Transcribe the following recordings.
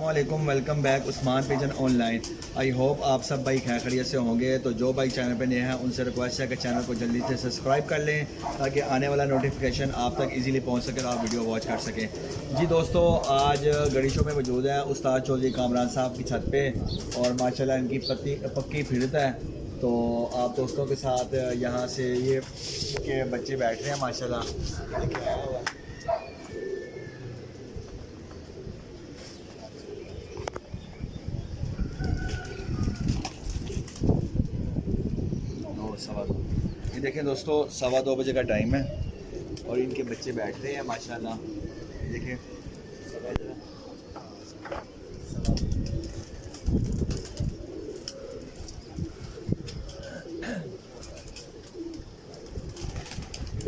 अस्सलामुअलैकुम, welcome back Usman pigeon online. I hope आप सब भाई खैर खैरियत से होंगे। तो जो भाई चैनल पे नए हैं उनसे रिक्वेस्ट है कि चैनल को जल्दी से सब्सक्राइब कर लें ताकि आने वाला नोटिफिकेशन आप तक इजीली पहुंच सके और आप वीडियो वॉच कर सकें। जी दोस्तों, आज गड़ी शो में मौजूद है उस्ताद चौधरी कामरान साहब की छत पे और माशाल्लाह इनकी पक्की फिरत है। तो आप दोस्तों के साथ यहाँ से ये के बच्चे बैठ रहे हैं माशाल्लाह। सवा दो, ये देखें दोस्तों, 2:15 बजे का टाइम है और इनके बच्चे बैठ रहे हैं माशाल्लाह। देखें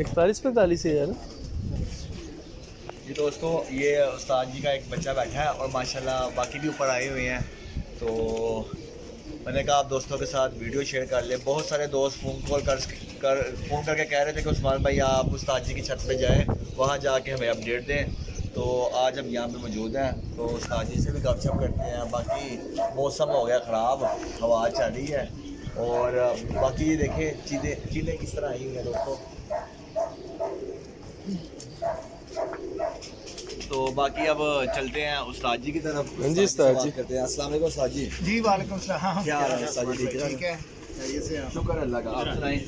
इकतालीस 45 है यार। जी दोस्तों, ये उस्ताद जी का एक बच्चा बैठा है और माशाल्लाह बाकी भी ऊपर आए हुए हैं। तो मैंने कहा आप दोस्तों के साथ वीडियो शेयर कर ले। बहुत सारे दोस्त फ़ोन करके कह रहे थे कि उस्मान भाई आप उस्ताद जी की छत पे जाएं, वहाँ जाके हमें अपडेट दें। तो आज हम यहाँ पे मौजूद हैं तो उस्ताद जी से भी गपशप करते हैं। बाकी मौसम हो गया ख़राब, हवा चल रही है और बाकी ये देखें चीज़ें किस तरह आई हुई हैं दोस्तों। तो बाकी अब चलते हैं उस्ताद जी की तरफ। जी उस्ताद जी करते हैं। अस्सलाम वालेकुम उस्ताद जी। जी वालेकुम सलाम। क्या हाल है उस्ताद जी? ठीक है, खैरियत से हैं? शुक्र अल्लाह का, आप सुनाएं।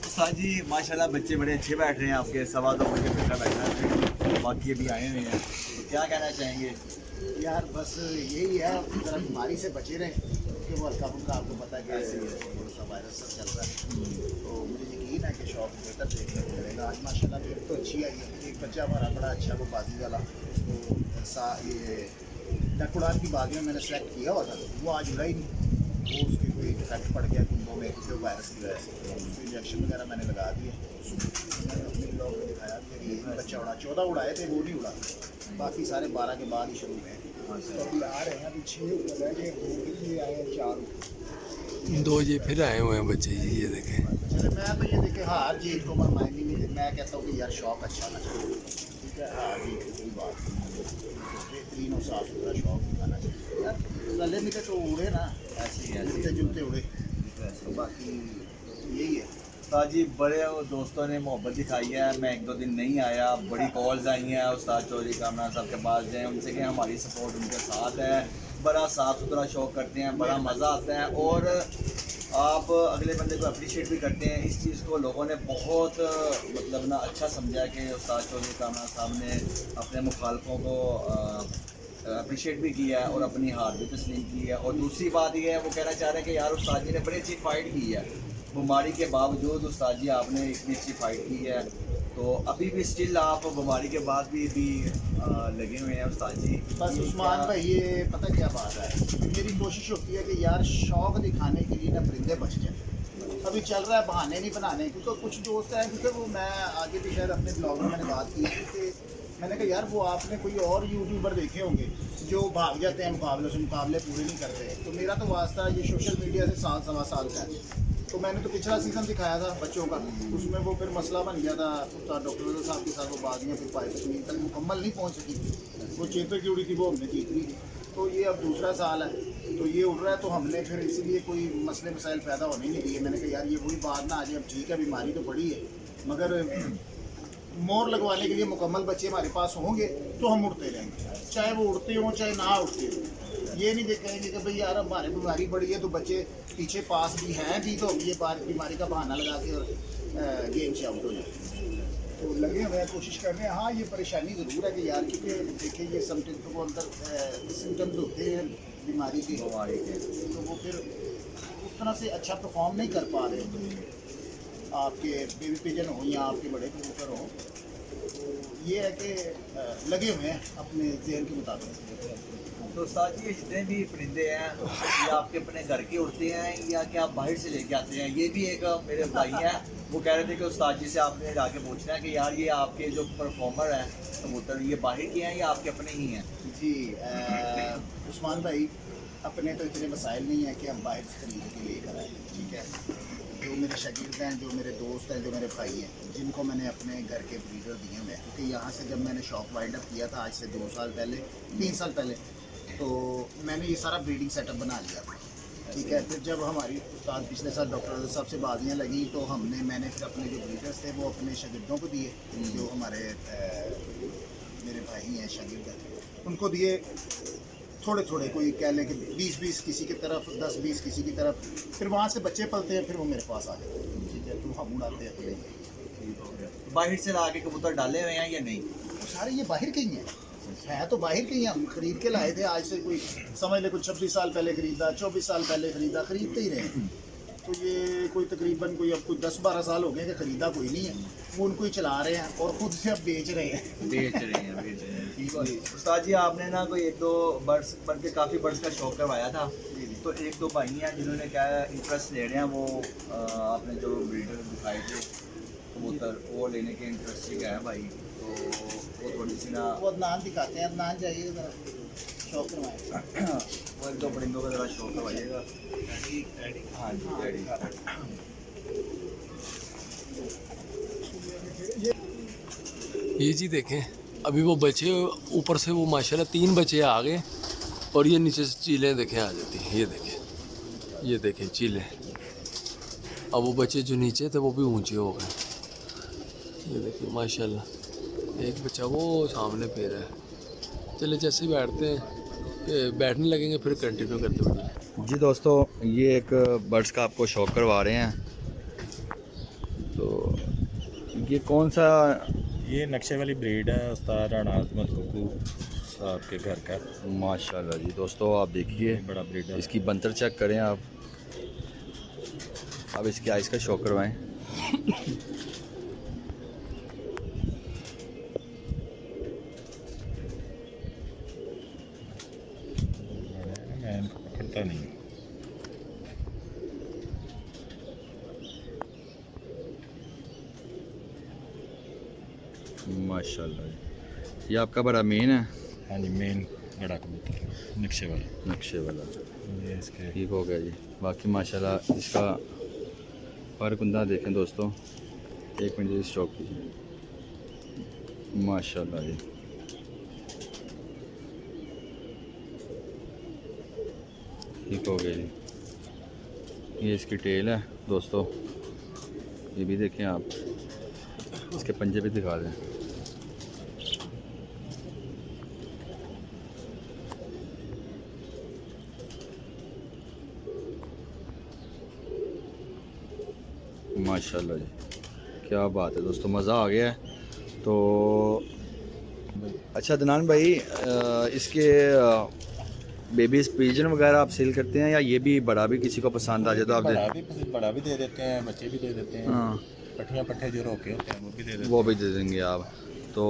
उस्ताद जी माशाल्लाह बच्चे बड़े अच्छे बैठ रहे हैं आपके। 2:15 बजे बच्चा बैठा है, बाकी अभी आए हुए हैं। तो क्या कहना चाहेंगे? यार बस यही है, जरा बीमारी से बचे रहें क्योंकि वो हल्का फुल्का आपको पता है कि थोड़ा सा वायरस सब चल रहा है। तो मुझे यकीन है कि शौक बेहतर देखने को मिलेगा। आज माशाल्लाह फिर तो अच्छी आई है। एक बच्चा हमारा बड़ा अच्छा, वो बाजी वाला, तो ये डकुड़ान की बागी में मैंने सेलेक्ट किया हुआ था, वो आज उड़ा ही नहीं। वो उसके कोई इफेक्ट पड़ गया कुंभों में किसी वायरस की वजह से, उसको इंजेक्शन वगैरह मैंने लगा दिए। मैंने अपने ब्लॉग में दिखाया कि ये बच्चा उड़ा, 14 उड़ाए थे, वो नहीं उड़ा, बाकी सारे 12 के बाद ही शुरू हुए। तो अभी आ रहे हैं, अभी 6 रह गए, 2 कितने आए हैं, 4 दो ये फिर आए हुए हैं बच्चे जी, ये देखें। चले। मैं तो ये देखे हार जीत को मैं मायने नहीं देती। मैं कहता हूँ कि यार शौक अच्छा ना चाहिए, ठीक है, हार जीत की कोई बात नहीं, बेहतरीन और साफ सुथरा शौक दिखाना चाहिए यार। गले मिले तो उड़े ना, ऐसे ही मिलते जुलते उड़े। तो बाकी यही है। उस्ताद जी बड़े दोस्तों ने मोहब्बत दिखाई है। मैं 1-2 दिन नहीं आया, बड़ी कॉल्स आई हैं उस्ताद चौधरी कामरान साहब के पास जाएँ उनसे कि हमारी सपोर्ट उनके साथ है। बड़ा साफ़ सुथरा शौक करते हैं, बड़ा मज़ा आता है और आप अगले बंदे को अप्रिशिएट भी करते हैं। इस चीज़ को लोगों ने बहुत मतलब ना अच्छा समझा कि उस्ताद चौधरी कामरान साहब ने अपने मुखालफों को अप्रिशिएट भी किया है और अपनी हार भी तस्लीम की है। और दूसरी बात यह है, वो कहना चाह रहे हैं कि यार उस्ताद जी ने बड़ी अच्छी फ़ाइट की है, बीमारी के बावजूद उस्ताद जी आपने इतनी अच्छी फ़ाइट की है। तो अभी भी स्टिल आप बीमारी के बाद भी लगे हुए हैं उस्ताद जी। बस उस्मान भाई, ये पता क्या बात है, मेरी कोशिश होती है कि यार शौक दिखाने के लिए ना परिंदे बच जाए। अभी चल रहा है बहाने नहीं बनाने, क्योंकि कुछ दोस्त हैं, क्योंकि वो मैं आगे भी शायद अपने ब्लॉग में मैंने बात की थी कि मैंने कहा यार वो आपने कोई और यूट्यूबर देखे होंगे जो भाग जाते हैं मुकाबलों से, मुकाबले पूरे नहीं करते। तो मेरा तो वास्ता ये सोशल मीडिया से 7-सवा साल का है। तो मैंने तो पिछला सीज़न दिखाया था बच्चों का, उसमें वो फिर मसला बन गया था उस्ताद डॉक्टर साहब के साथ, वो बाजियाँ फिर पाए कश्मीर तक मुकम्मल नहीं पहुँच सकी थी। वो चेतक की उड़ी थी, वो हमने जीत ली थी। तो ये अब दूसरा साल है, तो ये उड़ रहा है, तो हमने फिर इसीलिए कोई मसले मसाइल पैदा होने नहीं दिए। मैंने कहा यार ये वही बात ना आ जाए। अब ठीक है, बीमारी तो बड़ी है, मगर मोर लगवाने के लिए मुकम्मल बच्चे हमारे पास होंगे तो हम उड़ते रहेंगे, चाहे वो उड़ते हों चाहे ना उड़ते हों। ये नहीं देखेंगे कि भाई यार हमारे बीमारी बड़ी है तो बच्चे पीछे पास भी हैं भी, तो ये बीमारी का बहाना लगा के और गेम से आउट हो जाए। तो लगे हुए हैं, कोशिश कर रहे हैं। हाँ, ये परेशानी ज़रूर है कि यार, क्योंकि देखिए ये सिम्टम्स को अंदर सिम्टम्स होते हैं बीमारी के, तो वो फिर उस तरह से अच्छा परफॉर्म नहीं कर पा रहे। आपके बेबी पिजन हो या आपके बड़े कबूतर हो, तो ये है कि लगे हुए हैं अपने ज़हन के मुताबिक। तो उस्ताद जी जितने भी परिंदे हैं ये आपके अपने घर के उड़ते हैं या क्या आप बाहर से लेके आते हैं? ये भी एक मेरे भाई हैं, वो कह रहे थे कि उस्ताद जी से आपने जाके पूछना है कि यार ये आपके जो परफॉर्मर हैं कबूतर, ये बाहर के हैं या आपके अपने ही हैं? जी उस्मान भाई, अपने तो इतने मसाइल नहीं है कि हम बाहर से खरीद के लेकर आए, ठीक है। जो मेरे शागिर्द हैं, जो मेरे दोस्त हैं, जो मेरे भाई हैं, जिनको मैंने अपने घर के ब्रीडर दिए हुए हैं, क्योंकि यहाँ से जब मैंने शॉप वाइंड अप किया था आज से 2 साल पहले, 3 साल पहले, तो मैंने ये सारा ब्रीडिंग सेटअप बना लिया था। ठीक है, फिर जब हमारी उस्ताद पिछले साल डॉक्टर साहब से बाजियाँ लगी तो मैंने फिर अपने जो ब्रीडर्स थे वो अपने शागिर्दों को दिए, जो हमारे मेरे भाई हैं शागिर्द हैं, उनको दिए थोड़े थोड़े, कोई कह लें कि 20-20 किसी की तरफ, 10-20 किसी की तरफ, फिर वहाँ से बच्चे पलते हैं, फिर वो मेरे पास आ जाते हैं। ठीक है, तो हम उड़ाते हैं अपने। बाहर से ला के कबूतर डाले हुए हैं या नहीं? तो सारे ये बाहर के ही हैं तो बाहर के ही, हम खरीद के लाए थे। आज से कोई समझ ले, कुछ 26 साल पहले खरीदा, 24 साल पहले खरीदा, खरीदते ही रहे। तो ये कोई तकरीबन कोई अब कोई 10-12 साल हो गए कि ख़रीदा कोई नहीं है, वो उनको ही चला रहे हैं और ख़ुद से अब बेच रहे हैं। ठीक है उस्ताद जी, आपने ना कोई 1-2 बर्ड्स बल्कि काफ़ी बर्ड्स का शौक करवाया था, तो 1-2 भाई हैं जिन्होंने क्या इंटरेस्ट ले रहे हैं, वो आपने जो ब्रीडर दिखाए थे कबूतर, वो लेने के इंटरेस्ट से गए हैं भाई, तो वो थोड़ी सी ना वो अदनान दिखाते हैं, अदनान जाइए ज़रा शौक करवाएं। वो 1-2 परिंदों का ज़रा शौक करवाइएगा। हाँ जी डैडी। ये जी देखें, अभी वो बचे ऊपर से, वो माशाल्लाह 3 बच्चे आ गए और ये नीचे से चीलें देखें आ जाती हैं। ये देखें चीलें। अब वो बच्चे जो नीचे थे वो भी ऊंचे हो गए। ये देखिए माशाल्लाह, एक बच्चा वो सामने पे रहा है। चले जैसे ही बैठते हैं, बैठने लगेंगे फिर कंटिन्यू करते हुए। जी दोस्तों, ये एक बर्ड्स का आपको शौक करवा रहे हैं, तो ये कौन सा? ये नक्शे वाली ब्रीड है उस्ताद राना अजमत कुकू साहब के घर का। माशाल्लाह जी दोस्तों, आप देखिए बड़ा ब्रीड है। इसकी बंतर चेक करें आप। अब इसकी आइस का शौक करवाएं। मैं इनको पकड़ता नहीं। माशाल्लाह, ये आपका बड़ा मेन है। हाँ जी, मेन बड़ा कबूतर नक्शे वाला। नक्शे वाला ये इसके ठीक हो गया जी। बाकी माशाल्लाह इसका पर कुंदा देखें दोस्तों, 1 मिनट स्टॉप कीजिए। माशाल्लाह जी, ठीक हो गया जी। ये इसकी टेल है दोस्तों, ये भी देखें आप, इसके पंजे भी दिखा दें। माशाल्लाह जी, क्या बात है दोस्तों, मज़ा आ गया है। तो अच्छा दनान भाई, इसके बेबीज पिजन वगैरह आप सेल करते हैं, या ये भी बड़ा भी किसी को पसंद आ जाए तो आप बड़ा भी दे देते हैं, बच्चे भी दे देते हैं। हाँ, पट्टे जो रोके होते हैं वो भी दे देते हैं। वो भी दे देंगे आप, तो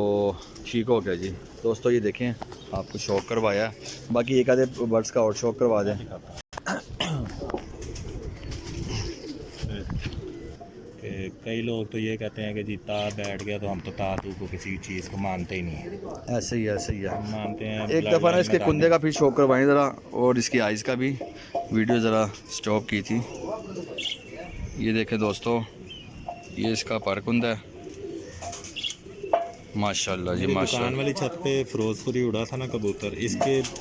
ठीक हो गया जी। दोस्तों ये देखें, आपको शौक करवाया, बाकी एक आधे बर्ड्स का और शौक करवा दें। कई लोग तो ये कहते हैं कि जी ता बैठ गया तो हम तो ता तू को किसी चीज़ को मानते ही नहीं है। ऐसे ही है। हम मानते हैं एक दफ़ा ना इसके कुंदे का फिर शौक करवाएं ज़रा, और इसकी आइज़ का भी वीडियो ज़रा स्टॉप की थी। ये देखें दोस्तों, ये इसका परकुंदा है। माशाल्लाह जी माशाल्लाह। दुकान वाली छत पे फिरोजपुरी उड़ा था ना कबूतर,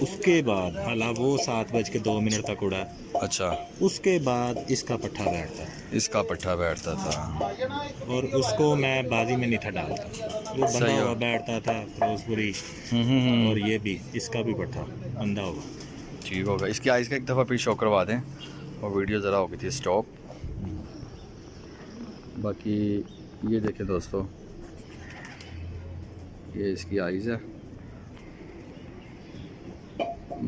उसके बाद हालांकि वो 7:02 तक उड़ा। अच्छा, उसके बाद इसका पट्ठा बैठता इसका पट्ठा बैठता था, और उसको मैं बाजी में नहीं था डालता, वो बंधा सही हुआ है। बैठता था फिरोजपुरी। और ये भी, इसका भी पट्ठा बंधा हुआ। ठीक होगा। इसकी आइज़ का एक दफ़ा फिर शौक करवा दें, और वीडियो ज़रा हो गई थी स्टॉप। बाकी ये देखें दोस्तों, ये इसकी आइज़ है,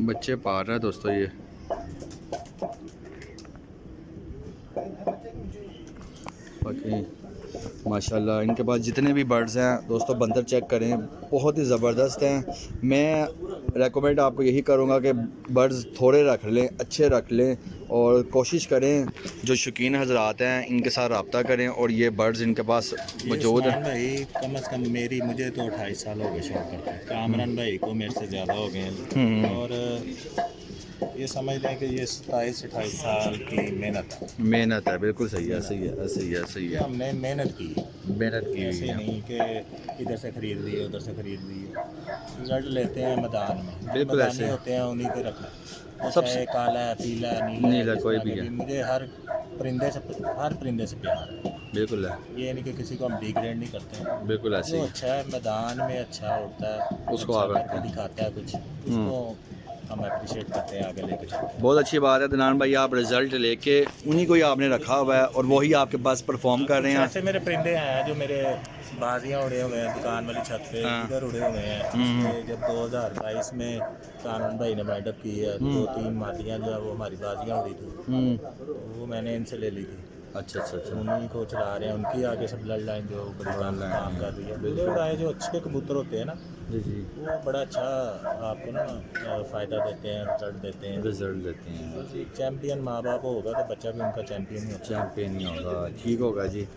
बच्चे पाल रहा है दोस्तों ये। बाकी माशाल्लाह इनके पास जितने भी बर्ड्स हैं दोस्तों, बंदर चेक करें, बहुत ही ज़बरदस्त हैं। मैं रेकमेंड आपको यही करूँगा कि बर्ड्स थोड़े रख लें, अच्छे रख लें, और कोशिश करें जो शौकीन हजरात हैं इनके साथ रब्ता करें, और ये बर्ड्स इनके पास मौजूद हैं। भाई कम से कम मुझे तो 28 साल हो गए शौक करते हैं। कामरान भाई को मेरे से ज़्यादा हो गए हैं, और ये समझ लें कि ये 27-28 साल की मेहनत है। मेहनत है, बिल्कुल सही है, सही है, सही है, सही ये है, हमने मेहनत की है। मेहनत की ऐसे हुई है। नहीं कि इधर से खरीद लिए उधर से खरीद लिए। रिजल्ट लेते हैं मैदान में, बिल्कुल मैदानी ऐसे। होते हैं उन्हीं को रखना। वो सबसे- चाहे काला है, पीला है, नीला नीला, जिस कोई तरह भी का है। मुझे हर परिंदे से प्यार है। बिल्कुल है, ये नहीं कि किसी को हम डिग्रेड नहीं करते हैं। बिल्कुल ऐसे जो ही। अच्छा है मैदान में अच्छा होता है, उसको अच्छा आगे करके रखते हैं। दिखाता है कुछ, उसको हम अप्रिशिएट करते हैं, आगे लेके चलते हैं। बहुत अच्छी बात है दनान भाई, आप रिजल्ट लेके उन्हीं को ही आपने रखा हुआ है और वही आपके पास परफॉर्म कर रहे कुछ हैं। ऐसे मेरे परिंदे हैं जो मेरे बाजियाँ उड़े हुए हैं दुकान वाली छत पे, हाँ। इधर उड़े हुए हैं। इसमें जब 2022 में कानून भाई ने वाइंडअप की है, 2-3 मादियाँ जो है वो हमारी बाजियाँ उड़ी थी, तो वो मैंने इनसे ले ली थी। अच्छा अच्छा अच्छा। उन्हीं को चला रहे हैं, उनकी आगे से ब्लड लाइन जो बड़ी काम कर रही है। उड़े उड़ाए जो अच्छे कबूतर होते हैं ना, जी जी, वो बड़ा अच्छा आपको ना फ़ायदा देते हैं, रिजल्ट देते हैं। रिजल्ट देते हैं। चैम्पियन माँ बाप होगा तो बच्चा भी उनका चैम्पियन ही होता है। चैंपियन नहीं होगा, ठीक होगा जी।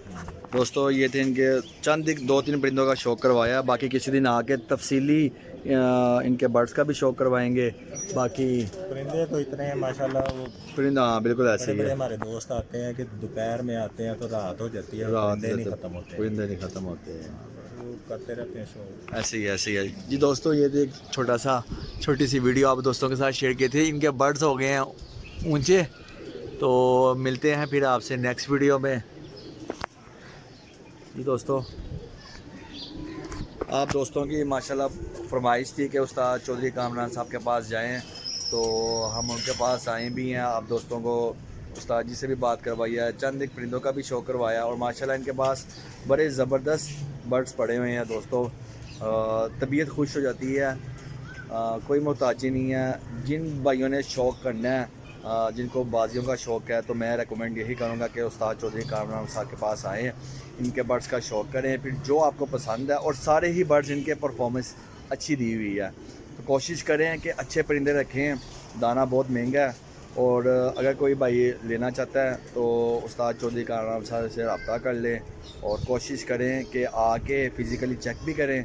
दोस्तों ये थे इनके चंद 2-3 परिंदों का शौक करवाया, बाकी किसी दिन आके तफसीली इनके बर्ड्स का भी शौक करवाएंगे। बाकी परिंदे तो इतने हैं माशाल्लाह, वो परिंदा, हाँ बिल्कुल ऐसे बड़े ही बड़े है। हमारे दोस्त आते हैं कि दोपहर में आते हैं तो रात हो जाती है, रात परिंदे नहीं से ख़त्म होते हैं। परिंदे नहीं ख़त्म होते हैं, वो करते रहते हैं शो। ऐसे ही ऐसे ही है जी। दोस्तों ये थी एक छोटी सी वीडियो आप दोस्तों के साथ शेयर की थी। इनके बर्ड्स हो गए हैं ऊंचे, तो मिलते हैं फिर आपसे नेक्स्ट वीडियो में जी। दोस्तों आप दोस्तों की माशाल्लाह फरमाइश थी कि उस्ताद चौधरी कामरान साहब के पास जाएं, तो हम उनके पास आए भी हैं। आप दोस्तों को उस्ताद जी से भी बात करवाई है, चंद एक परिंदों का भी शौक करवाया और माशाल्लाह इनके पास बड़े ज़बरदस्त बर्ड्स पड़े हुए हैं। दोस्तों तबीयत खुश हो जाती है, कोई मोहताजी नहीं है। जिन भाइयों ने शौक़ करना है, जिनको बाजियों का शौक़ है, तो मैं रेकमेंड यही करूँगा कि उस्ताद चौधरी कामरान साहब के पास आएँ, इनके बर्ड्स का शौक़ करें। फिर जो आपको पसंद है, और सारे ही बर्ड्स इनके परफॉर्मेंस अच्छी दी हुई है, तो कोशिश करें कि अच्छे परिंदे रखें। दाना बहुत महंगा है, और अगर कोई भाई लेना चाहता है तो उस्ताद चौधरी कामरान साहब से रब्ता कर लें, और कोशिश करें कि आके फ़िज़िकली चेक भी करें,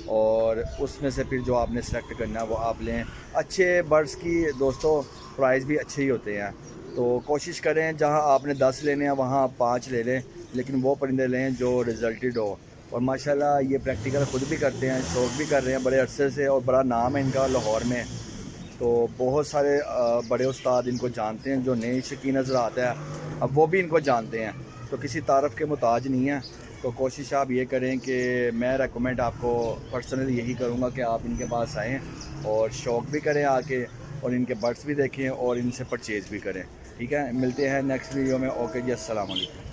और उसमें से फिर जो आपने सेलेक्ट करना है वो आप लें। अच्छे बर्ड्स की दोस्तों प्राइस भी अच्छे ही होते हैं, तो कोशिश करें जहां आपने 10 लेने हैं वहां आप 5 ले लें, लेकिन वो परिंदे लें जो रिजल्टेड हो। और माशाल्लाह ये प्रैक्टिकल ख़ुद भी करते हैं, शौक़ भी कर रहे हैं बड़े अरसे से, और बड़ा नाम है इनका लाहौर में। तो बहुत सारे बड़े उस्ताद इनको जानते हैं, जो नए शौकीन हज़रात है अब वो भी इनको जानते हैं, तो किसी तारफ़ के मुताज नहीं है। तो कोशिश आप ये करें कि मैं रेकमेंड आपको पर्सनली यही करूँगा कि आप इनके पास आएँ और शौक़ भी करें आके, और इनके बर्ड्स भी देखें और इनसे परचेज़ भी करें। ठीक है, मिलते हैं नेक्स्ट वीडियो में। ओके जी, अस्सलाम वालेकुम।